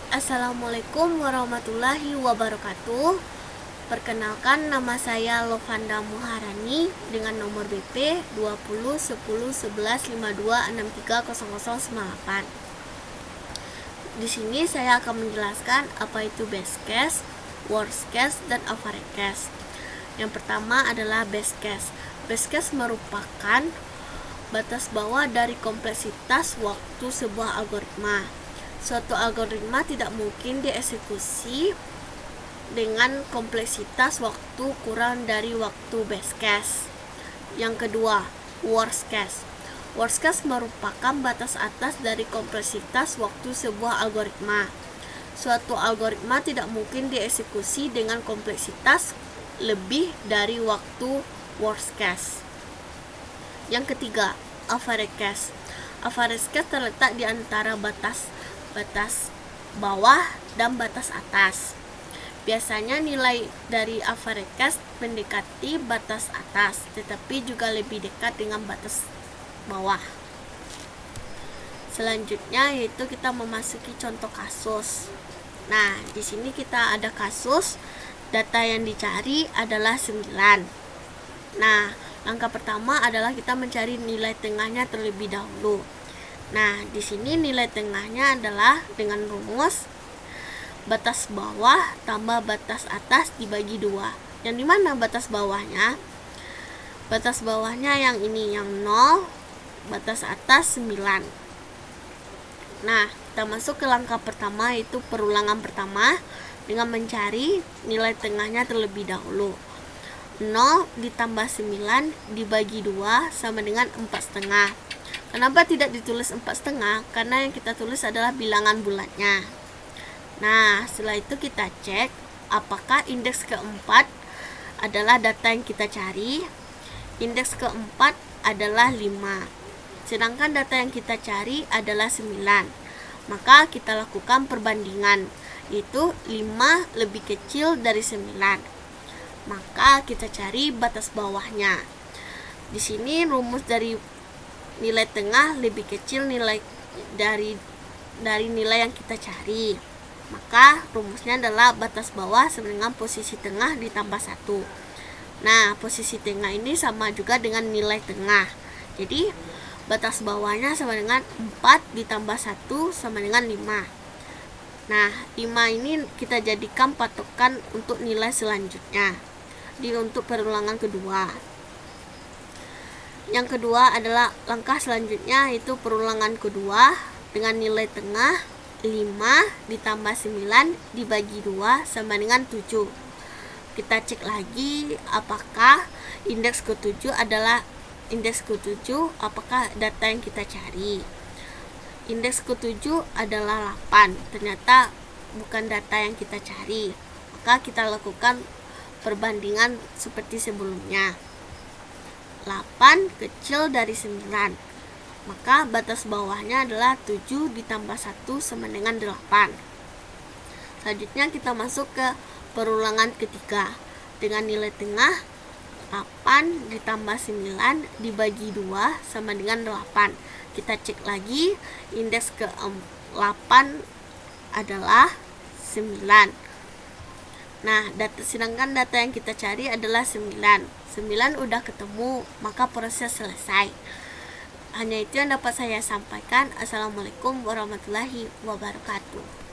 Assalamualaikum warahmatullahi wabarakatuh. Perkenalkan, nama saya Lovanda Muharani dengan nomor BP 20 10 11 52 63 0098. Di sini saya akan menjelaskan apa itu best case, worst case, dan average case. Yang pertama adalah best case. Best case merupakan batas bawah dari kompleksitas waktu sebuah algoritma. Suatu algoritma tidak mungkin dieksekusi dengan kompleksitas waktu kurang dari waktu best case. Yang kedua, worst case. Worst case merupakan batas atas dari kompleksitas waktu sebuah algoritma. Suatu algoritma tidak mungkin dieksekusi dengan kompleksitas lebih dari waktu worst case. Yang ketiga, average case. Average case terletak di antara batas bawah dan batas atas. Biasanya nilai dari average case mendekati batas atas, tetapi juga lebih dekat dengan batas bawah. Selanjutnya yaitu kita memasuki contoh kasus. Nah, di sini kita ada kasus data yang dicari adalah 9. Nah, langkah pertama adalah kita mencari nilai tengahnya terlebih dahulu. Nah, di sini nilai tengahnya adalah dengan rumus batas bawah tambah batas atas dibagi 2. Yang dimana batas bawahnya? Batas bawahnya yang ini, yang 0, batas atas 9. Nah, kita masuk ke langkah pertama, yaitu perulangan pertama dengan mencari nilai tengahnya terlebih dahulu. 0 ditambah 9 dibagi 2 sama dengan 4,5. Kenapa tidak ditulis 4,5? Karena yang kita tulis adalah bilangan bulatnya. Nah, setelah itu kita cek apakah indeks keempat adalah data yang kita cari. Indeks keempat adalah 5. Sedangkan data yang kita cari adalah 9. Maka kita lakukan perbandingan, yaitu 5 lebih kecil dari 9. Maka kita cari batas bawahnya. Di sini rumus dari nilai tengah lebih kecil nilai dari nilai yang kita cari. Maka rumusnya adalah batas bawah sama dengan posisi tengah ditambah 1. Nah, posisi tengah ini sama juga dengan nilai tengah. Jadi, batas bawahnya sama dengan 4 ditambah 1 sama dengan 5. Nah, 5 ini kita jadikan patokan untuk nilai selanjutnya. Untuk perulangan kedua. Yang kedua adalah langkah selanjutnya, yaitu perulangan kedua dengan nilai tengah 5 ditambah 9 dibagi 2 sama dengan 7. Kita cek lagi apakah indeks ke-7 adalah apakah data yang kita cari. Indeks ke-7 adalah 8. Ternyata bukan data yang kita cari. Maka kita lakukan perbandingan seperti sebelumnya. 8 kecil dari 9. Maka batas bawahnya adalah 7 ditambah 1 sama dengan 8. Selanjutnya kita masuk ke perulangan ketiga dengan nilai tengah 8 ditambah 9 dibagi 2 sama dengan 8. Kita cek lagi, indeks ke-8 adalah 9. Nah, sedangkan data yang kita cari adalah 9. 9 udah ketemu, maka proses selesai. Hanya itu yang dapat saya sampaikan. Assalamualaikum warahmatullahi wabarakatuh.